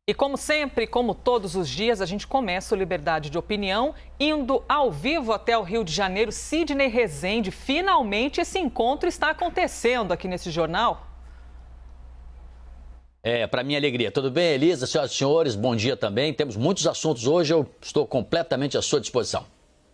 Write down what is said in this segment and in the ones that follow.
E como sempre, como todos os dias, a gente começa o Liberdade de Opinião indo ao vivo até o Rio de Janeiro. Sidney Rezende, finalmente esse encontro está acontecendo aqui nesse jornal. Para minha alegria. Tudo bem, Elisa? Senhoras e senhores, bom dia também. Temos muitos assuntos hoje, eu estou completamente à sua disposição.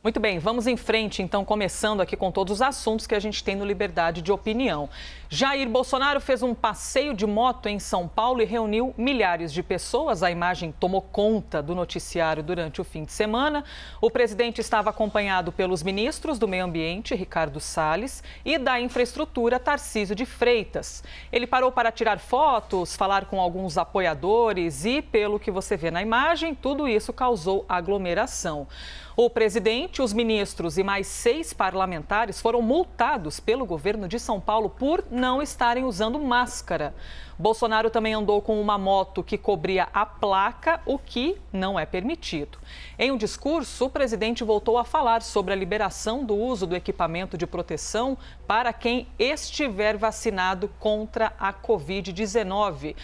Muito bem, vamos em frente, então, começando aqui com todos os assuntos que a gente tem no Liberdade de Opinião. Jair Bolsonaro fez um passeio de moto em São Paulo e reuniu milhares de pessoas. A imagem tomou conta do noticiário durante o fim de semana. O presidente estava acompanhado pelos ministros do Meio Ambiente, Ricardo Salles, e da Infraestrutura, Tarcísio de Freitas. Ele parou para tirar fotos, falar com alguns apoiadores e, pelo que você vê na imagem, tudo isso causou aglomeração. O presidente, os ministros e mais 6 parlamentares foram multados pelo governo de São Paulo por não estarem usando máscara. Bolsonaro também andou com uma moto que cobria a placa, o que não é permitido. Em um discurso, o presidente voltou a falar sobre a liberação do uso do equipamento de proteção para quem estiver vacinado contra a Covid-19.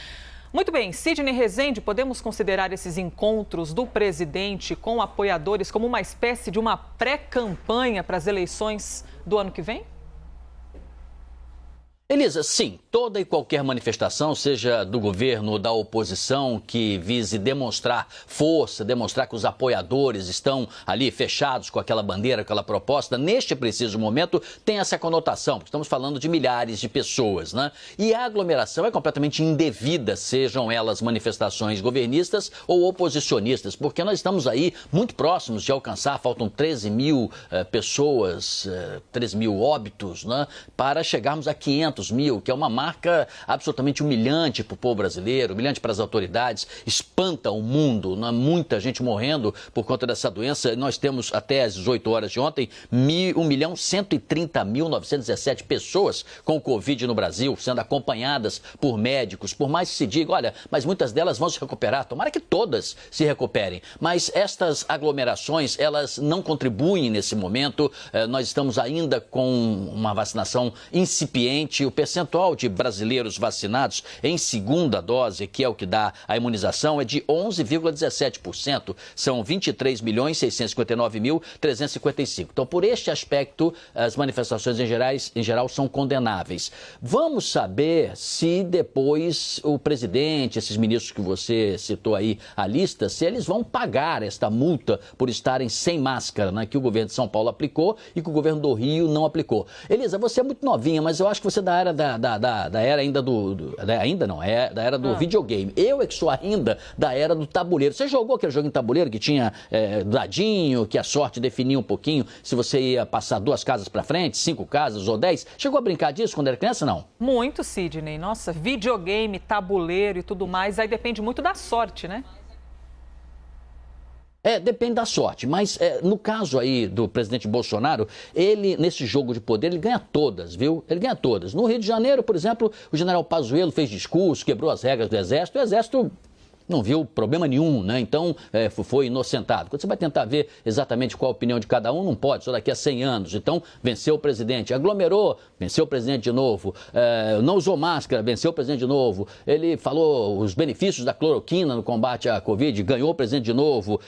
Muito bem, Sidney Rezende, podemos considerar esses encontros do presidente com apoiadores como uma espécie de uma pré-campanha para as eleições do ano que vem? Elisa, sim, toda e qualquer manifestação, seja do governo ou da oposição, que vise demonstrar força, demonstrar que os apoiadores estão ali fechados com aquela bandeira, aquela proposta, neste preciso momento tem essa conotação, porque estamos falando de milhares de pessoas, né? E a aglomeração é completamente indevida, sejam elas manifestações governistas ou oposicionistas, porque nós estamos aí muito próximos de alcançar, faltam 13 mil pessoas, 13 mil óbitos, né? Para chegarmos a 500 mil, que é uma marca absolutamente humilhante para o povo brasileiro, humilhante para as autoridades, espanta o mundo, não é? Muita gente morrendo por conta dessa doença. Nós temos até às 18 horas de ontem 1.130.917 pessoas com Covid no Brasil, sendo acompanhadas por médicos, por mais que se diga, olha, mas muitas delas vão se recuperar, tomara que todas se recuperem, mas estas aglomerações, elas não contribuem nesse momento. Nós estamos ainda com uma vacinação incipiente. O percentual de brasileiros vacinados em segunda dose, que é o que dá a imunização, é de 11,17%. São 23.659.355. Então, por este aspecto, as manifestações em geral são condenáveis. Vamos saber se depois o presidente, esses ministros que você citou aí, a lista, se eles vão pagar esta multa por estarem sem máscara, né, que o governo de São Paulo aplicou e que o governo do Rio não aplicou. Elisa, você é muito novinha, mas eu acho que você da era da era ainda da era do videogame. Eu é que sou ainda da era do tabuleiro. Você jogou aquele jogo em tabuleiro que tinha dadinho, que a sorte definia um pouquinho se você ia passar 2 casas para frente, 5 casas ou 10? Chegou a brincar disso quando era criança, não? Muito, Sidney. Nossa, videogame, tabuleiro e tudo mais, aí depende muito da sorte, né? Depende da sorte, mas no caso aí do presidente Bolsonaro, ele, nesse jogo de poder, ele ganha todas, viu? Ele ganha todas. No Rio de Janeiro, por exemplo, o general Pazuello fez discurso, quebrou as regras do Exército, e o Exército não viu problema nenhum, né? Então, foi inocentado. Quando você vai tentar ver exatamente qual a opinião de cada um, não pode, só daqui a 100 anos. Então, venceu o presidente. Aglomerou, venceu o presidente de novo. Não usou máscara, venceu o presidente de novo. Ele falou os benefícios da cloroquina no combate à Covid, ganhou o presidente de novo.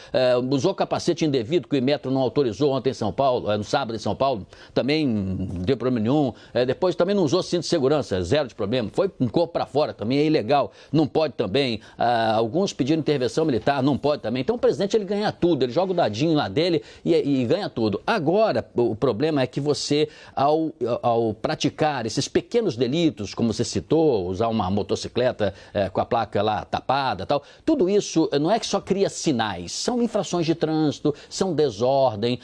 Usou capacete indevido, que o Metro não autorizou ontem em São Paulo, no sábado em São Paulo, também não deu problema nenhum. Depois também não usou cinto de segurança, zero de problema. Foi um corpo para fora, também é ilegal. Não pode também. Alguns pediram intervenção militar, não pode também. Então o presidente, ele ganha tudo, ele joga o dadinho lá dele e ganha tudo. Agora, o problema é que você, ao praticar esses pequenos delitos, como você citou, usar uma motocicleta com a placa lá tapada, tal, tudo isso não é que só cria sinais, são infrações de trânsito, são desordens,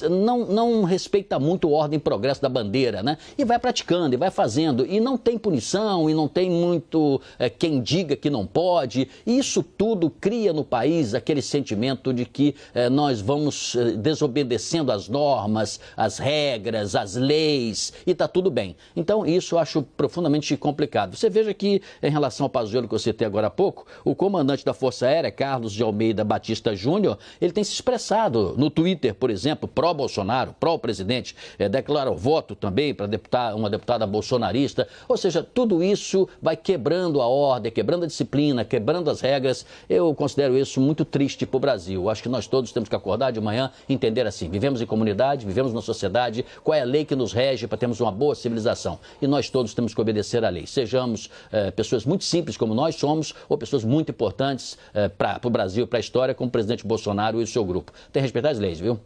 não respeita muito a ordem e progresso da bandeira, né? E vai praticando, e vai fazendo, e não tem punição, e não tem muito quem diga que não pode. E isso tudo cria no país aquele sentimento de que nós vamos desobedecendo as normas, as regras, as leis, e está tudo bem. Então, isso eu acho profundamente complicado. Você veja que, em relação ao Pazuello que eu citei agora há pouco, o comandante da Força Aérea, Carlos de Almeida Batista Júnior, ele tem se expressado no Twitter, por exemplo, pró-Bolsonaro, pró-presidente, declara o voto também para uma deputada bolsonarista. Ou seja, tudo isso vai quebrando a ordem, quebrando a disciplina, quebrando quebrando as regras. Eu considero isso muito triste para o Brasil. Acho que nós todos temos que acordar de manhã e entender assim, vivemos em comunidade, vivemos numa sociedade, qual é a lei que nos rege para termos uma boa civilização. E nós todos temos que obedecer à lei. Sejamos pessoas muito simples como nós somos ou pessoas muito importantes para o Brasil, para a história, como o presidente Bolsonaro e o seu grupo. Tem que respeitar as leis, viu?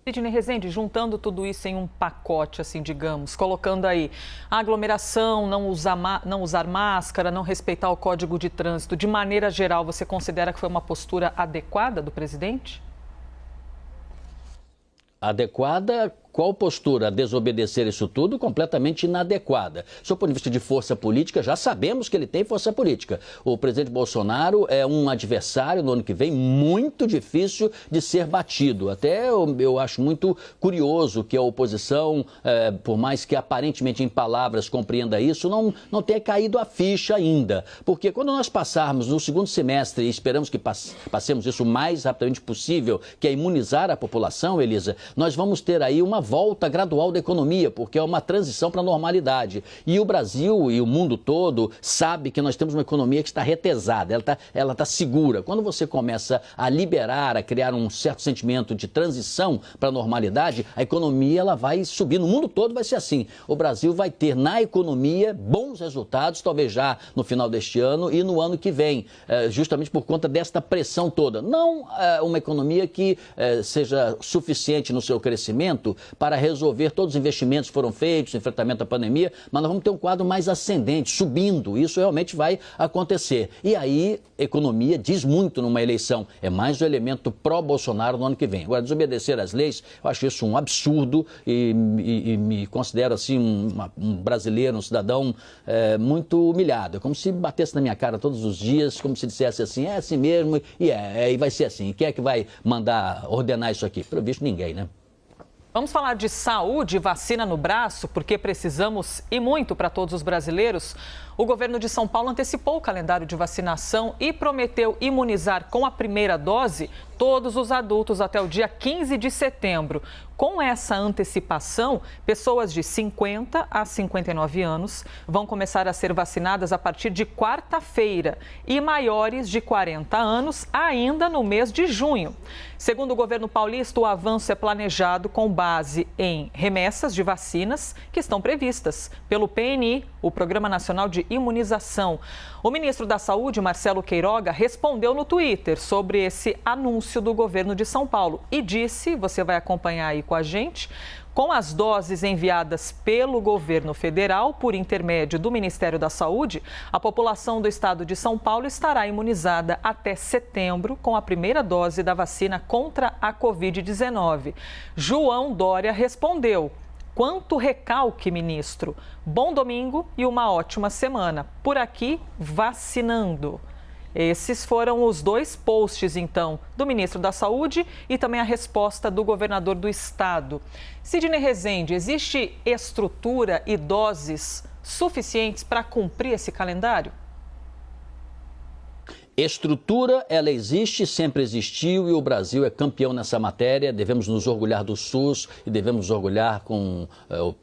Sidney Rezende, juntando tudo isso em um pacote, assim, digamos, colocando aí a aglomeração, não usar máscara, não respeitar o Código de Trânsito, de maneira geral, você considera que foi uma postura adequada do presidente? Adequada? Qual postura? Desobedecer isso tudo? Completamente inadequada. Do ponto de vista de força política, já sabemos que ele tem força política. O presidente Bolsonaro é um adversário no ano que vem muito difícil de ser batido. Até eu acho muito curioso que a oposição, por mais que aparentemente em palavras compreenda isso, não tenha caído a ficha ainda. Porque quando nós passarmos no segundo semestre, e esperamos que passemos isso o mais rapidamente possível, que é imunizar a população, Elisa, nós vamos ter aí uma volta gradual da economia, porque é uma transição para a normalidade. E o Brasil e o mundo todo sabe que nós temos uma economia que está retesada, ela está segura. Quando você começa a liberar, a criar um certo sentimento de transição para a normalidade, a economia ela vai subir. No mundo todo vai ser assim. O Brasil vai ter na economia bons resultados, talvez já no final deste ano e no ano que vem, justamente por conta desta pressão toda. Não uma economia que seja suficiente no seu crescimento para resolver todos os investimentos que foram feitos, enfrentamento à pandemia, mas nós vamos ter um quadro mais ascendente, subindo. Isso realmente vai acontecer. E aí, economia diz muito numa eleição. É mais um elemento pró-Bolsonaro no ano que vem. Agora, desobedecer às leis, eu acho isso um absurdo e me considero, assim, um brasileiro, um cidadão muito humilhado. É como se batesse na minha cara todos os dias, como se dissesse assim, é assim mesmo, e vai ser assim. Quem é que vai mandar ordenar isso aqui? Pelo visto, ninguém, né? Vamos falar de saúde e vacina no braço, porque precisamos e muito para todos os brasileiros. O governo de São Paulo antecipou o calendário de vacinação e prometeu imunizar com a primeira dose todos os adultos até o dia 15 de setembro. Com essa antecipação, pessoas de 50 a 59 anos vão começar a ser vacinadas a partir de quarta-feira e maiores de 40 anos ainda no mês de junho. Segundo o governo paulista, o avanço é planejado com base em remessas de vacinas que estão previstas pelo PNI, o Programa Nacional de Imunização. O ministro da Saúde, Marcelo Queiroga, respondeu no Twitter sobre esse anúncio do governo de São Paulo e disse, você vai acompanhar aí com a gente, com as doses enviadas pelo governo federal por intermédio do Ministério da Saúde, a população do estado de São Paulo estará imunizada até setembro com a primeira dose da vacina contra a Covid-19. João Dória respondeu: quanto recalque, ministro. Bom domingo e uma ótima semana. Por aqui, vacinando. Esses foram os dois posts, então, do ministro da Saúde e também a resposta do governador do estado. Sidney Rezende, existe estrutura e doses suficientes para cumprir esse calendário? Estrutura, ela existe, sempre existiu e o Brasil é campeão nessa matéria. Devemos nos orgulhar do SUS e devemos nos orgulhar com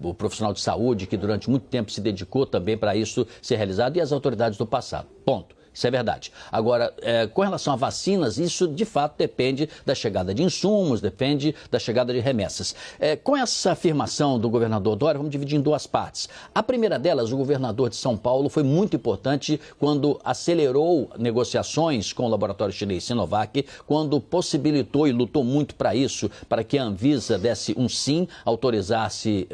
o profissional de saúde que durante muito tempo se dedicou também para isso ser realizado e as autoridades do passado. Ponto. Isso é verdade. Agora, com relação a vacinas, isso de fato depende da chegada de insumos, depende da chegada de remessas. Com essa afirmação do governador Dória, vamos dividir em duas partes. A primeira delas, o governador de São Paulo foi muito importante quando acelerou negociações com o laboratório chinês Sinovac, quando possibilitou e lutou muito para isso, para que a Anvisa desse um sim, autorizasse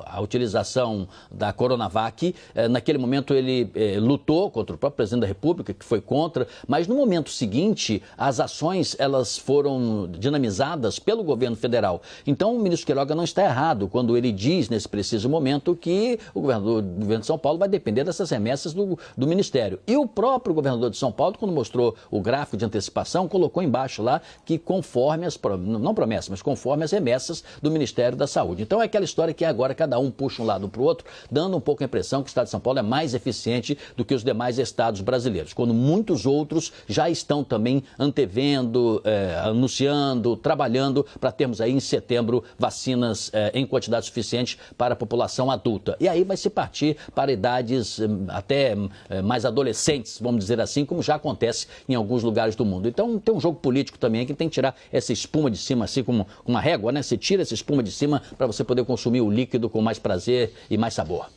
a utilização da Coronavac. Naquele momento ele lutou contra o próprio presidente da República, que foi contra, mas no momento seguinte as ações elas foram dinamizadas pelo governo federal. Então o ministro Queiroga não está errado quando ele diz nesse preciso momento que o governo de São Paulo vai depender dessas remessas do ministério. E o próprio governador de São Paulo, quando mostrou o gráfico de antecipação, colocou embaixo lá que conforme as, não promessas, mas conforme as remessas do Ministério da Saúde. Então é aquela história que agora cada um puxa um lado para o outro, dando um pouco a impressão que o estado de São Paulo é mais eficiente do que os demais estados brasileiros. brasileiros, quando muitos outros já estão também antevendo, anunciando, trabalhando para termos aí em setembro vacinas em quantidade suficiente para a população adulta. E aí vai se partir para idades até mais adolescentes, vamos dizer assim, como já acontece em alguns lugares do mundo. Então tem um jogo político também que tem que tirar essa espuma de cima, assim como uma régua, né? Você tira essa espuma de cima para você poder consumir o líquido com mais prazer e mais sabor.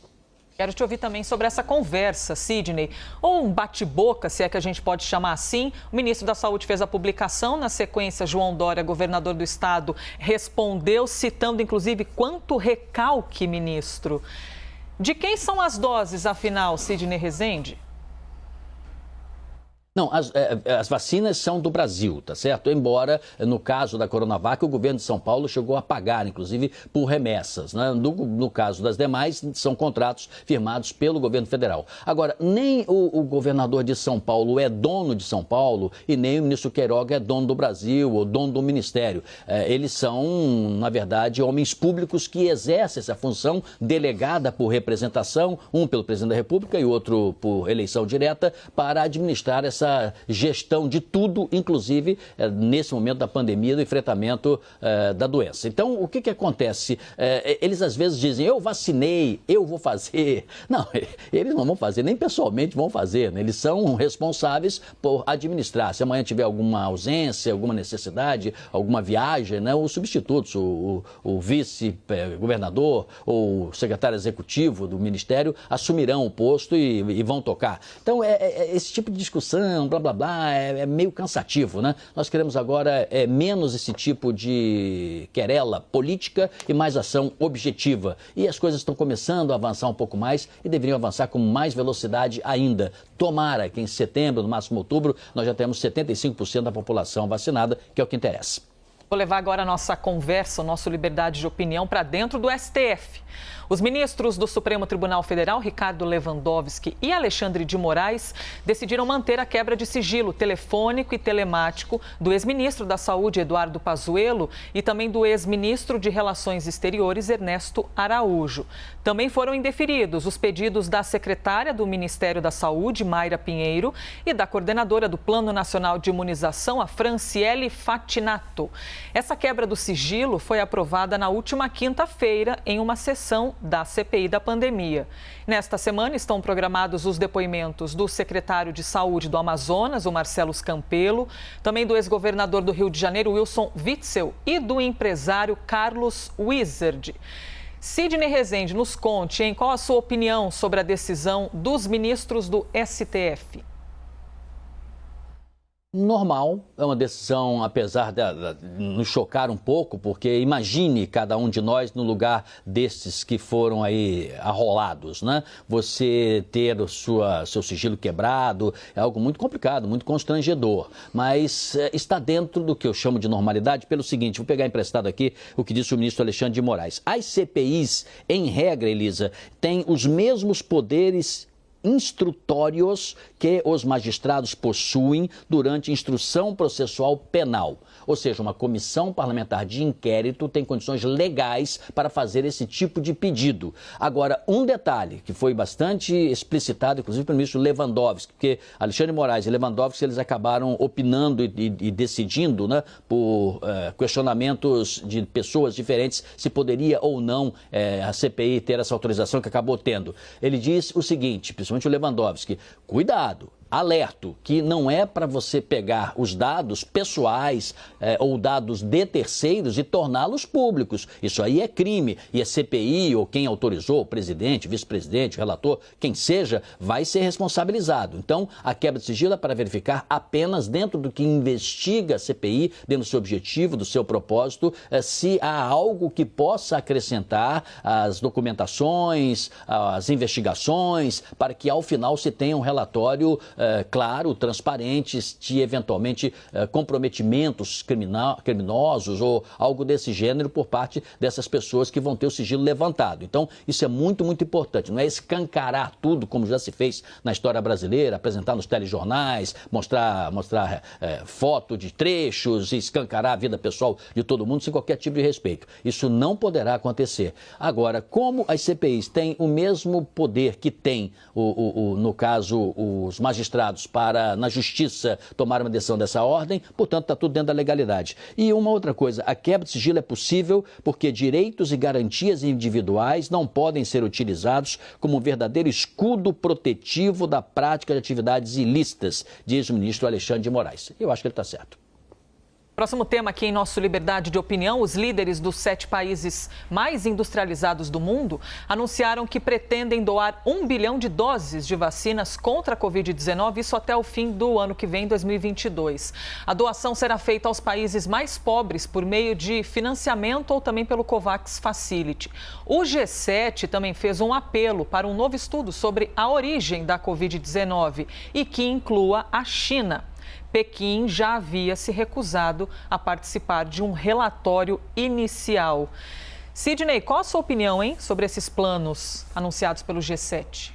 Quero te ouvir também sobre essa conversa, Sidney, ou um bate-boca, se é que a gente pode chamar assim. O ministro da Saúde fez a publicação, na sequência, João Dória, governador do estado, respondeu, citando inclusive quanto recalque, ministro. De quem são as doses, afinal, Sidney Rezende? Não, as vacinas são do Brasil, tá certo? Embora, no caso da Coronavac, o governo de São Paulo chegou a pagar, inclusive, por remessas, né? No caso das demais, são contratos firmados pelo governo federal. Agora, nem o governador de São Paulo é dono de São Paulo e nem o ministro Queiroga é dono do Brasil ou dono do ministério. Eles são, na verdade, homens públicos que exercem essa função delegada por representação, um pelo presidente da República e outro por eleição direta, para administrar essa gestão de tudo, inclusive nesse momento da pandemia, do enfrentamento da doença. Então, o que acontece? Eles às vezes dizem, eu vacinei, eu vou fazer. Não, eles não vão fazer, nem pessoalmente vão fazer, né? Eles são responsáveis por administrar. Se amanhã tiver alguma ausência, alguma necessidade, alguma viagem, né? Os substitutos, o vice-governador ou o secretário executivo do ministério assumirão o posto e vão tocar. Então, esse tipo de discussão, blá, blá, blá, é meio cansativo, né? Nós queremos agora menos esse tipo de querela política e mais ação objetiva. E as coisas estão começando a avançar um pouco mais e deveriam avançar com mais velocidade ainda. Tomara que em setembro, no máximo outubro, nós já temos 75% da população vacinada, que é o que interessa. Vou levar agora a nossa conversa, o nosso Liberdade de Opinião, para dentro do STF. Os ministros do Supremo Tribunal Federal, Ricardo Lewandowski e Alexandre de Moraes, decidiram manter a quebra de sigilo telefônico e telemático do ex-ministro da Saúde, Eduardo Pazuello, e também do ex-ministro de Relações Exteriores, Ernesto Araújo. Também foram indeferidos os pedidos da secretária do Ministério da Saúde, Mayra Pinheiro, e da coordenadora do Plano Nacional de Imunização, a Franciele Fatinato. Essa quebra do sigilo foi aprovada na última quinta-feira em uma sessão da CPI da pandemia. Nesta semana estão programados os depoimentos do secretário de Saúde do Amazonas, o Marcelo Campelo, também do ex-governador do Rio de Janeiro, Wilson Witzel, e do empresário Carlos Wizard. Sidney Rezende, nos conte, qual a sua opinião sobre a decisão dos ministros do STF? Normal, é uma decisão, apesar de nos chocar um pouco, porque imagine cada um de nós no lugar desses que foram aí arrolados, né? Você ter seu sigilo quebrado é algo muito complicado, muito constrangedor, mas está dentro do que eu chamo de normalidade pelo seguinte, vou pegar emprestado aqui o que disse o ministro Alexandre de Moraes. As CPIs, em regra, Elisa, têm os mesmos poderes instrutórios que os magistrados possuem durante instrução processual penal. Ou seja, uma comissão parlamentar de inquérito tem condições legais para fazer esse tipo de pedido. Agora, um detalhe que foi bastante explicitado, inclusive pelo ministro Lewandowski, porque Alexandre de Moraes e Lewandowski, eles acabaram opinando e decidindo, né, por questionamentos de pessoas diferentes, se poderia ou não a CPI ter essa autorização que acabou tendo. Ele diz o seguinte, principalmente o Lewandowski, cuidado, alerto, que não é para você pegar os dados pessoais ou dados de terceiros e torná-los públicos. Isso aí é crime e a CPI ou quem autorizou, o presidente, o vice-presidente, o relator, quem seja, vai ser responsabilizado. Então, a quebra de sigilo é para verificar apenas dentro do que investiga a CPI, dentro do seu objetivo, do seu propósito, se há algo que possa acrescentar às documentações, às investigações, para que ao final se tenha um relatório claro, transparentes de eventualmente comprometimentos criminosos ou algo desse gênero por parte dessas pessoas que vão ter o sigilo levantado. Então, isso é muito, muito importante. Não é escancarar tudo como já se fez na história brasileira, apresentar nos telejornais, mostrar foto de trechos e escancarar a vida pessoal de todo mundo sem qualquer tipo de respeito. Isso não poderá acontecer. Agora, como as CPIs têm o mesmo poder que tem, no caso, os magistrados magistrados para, na justiça, tomar uma decisão dessa ordem, portanto, está tudo dentro da legalidade. E uma outra coisa, a quebra de sigilo é possível porque direitos e garantias individuais não podem ser utilizados como um verdadeiro escudo protetivo da prática de atividades ilícitas, diz o ministro Alexandre de Moraes. Eu acho que ele está certo. Próximo tema aqui em nosso Liberdade de Opinião, os líderes dos 7 países mais industrializados do mundo anunciaram que pretendem doar 1 bilhão de doses de vacinas contra a Covid-19, isso até o fim do ano que vem, 2022. A doação será feita aos países mais pobres por meio de financiamento ou também pelo COVAX Facility. O G7 também fez um apelo para um novo estudo sobre a origem da Covid-19 e que inclua a China. Pequim já havia se recusado a participar de um relatório inicial. Sidney, qual a sua opinião, sobre esses planos anunciados pelo G7?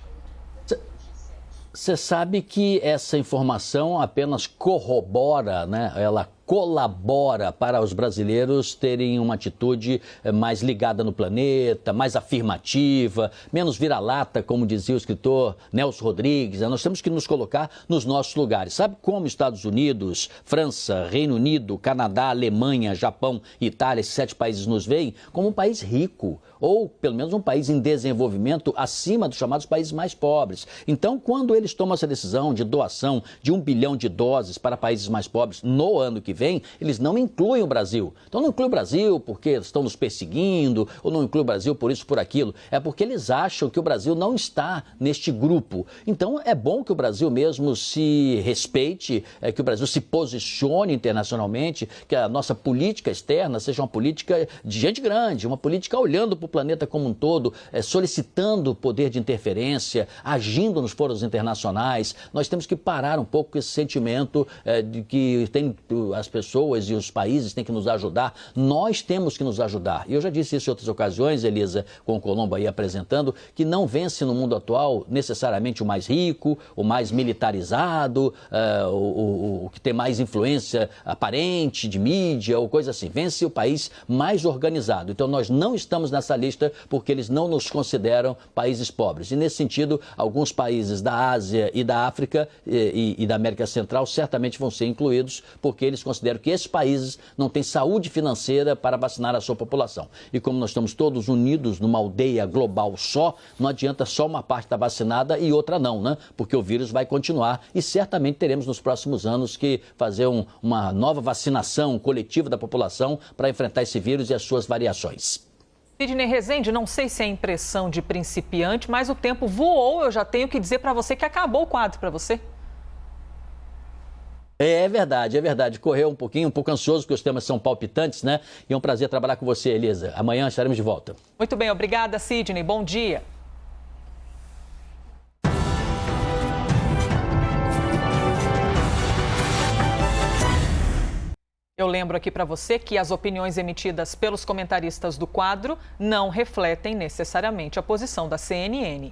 Você sabe que essa informação apenas corrobora, ela colabora para os brasileiros terem uma atitude mais ligada no planeta, mais afirmativa, menos vira-lata, como dizia o escritor Nelson Rodrigues. Nós temos que nos colocar nos nossos lugares. Sabe como Estados Unidos, França, Reino Unido, Canadá, Alemanha, Japão, Itália, esses 7 países nos veem como um país rico, ou pelo menos um país em desenvolvimento acima dos chamados países mais pobres. Então, quando eles tomam essa decisão de doação de 1 bilhão de doses para países mais pobres no ano que vem, eles não incluem o Brasil. Então não inclui o Brasil porque estão nos perseguindo, ou não inclui o Brasil por isso, por aquilo. É porque eles acham que o Brasil não está neste grupo. Então é bom que o Brasil mesmo se respeite, que o Brasil se posicione internacionalmente, que a nossa política externa seja uma política de gente grande, uma política olhando para o planeta como um todo, solicitando o poder de interferência, agindo nos foros internacionais. Nós temos que parar um pouco com esse sentimento de que tem as pessoas e os países têm que nos ajudar. Nós temos que nos ajudar. E eu já disse isso em outras ocasiões, Elisa, com o Colombo aí apresentando, que não vence no mundo atual necessariamente o mais rico, o mais militarizado, o que tem mais influência aparente de mídia ou coisa assim. Vence o país mais organizado. Então nós não estamos nessa lista porque eles não nos consideram países pobres. E nesse sentido, alguns países da Ásia e da África e da América Central certamente vão ser incluídos porque eles consideram que esses países não têm saúde financeira para vacinar a sua população. E como nós estamos todos unidos numa aldeia global só, não adianta só uma parte estar vacinada e outra não, Porque o vírus vai continuar e certamente teremos nos próximos anos que fazer uma nova vacinação coletiva da população para enfrentar esse vírus e as suas variações. Sidney Rezende, não sei se é impressão de principiante, mas o tempo voou. Eu já tenho que dizer para você que acabou o quadro para você. É verdade, é verdade. Correu um pouco ansioso, porque os temas são palpitantes, E é um prazer trabalhar com você, Elisa. Amanhã estaremos de volta. Muito bem, obrigada, Sidney. Bom dia. Eu lembro aqui para você que as opiniões emitidas pelos comentaristas do quadro não refletem necessariamente a posição da CNN.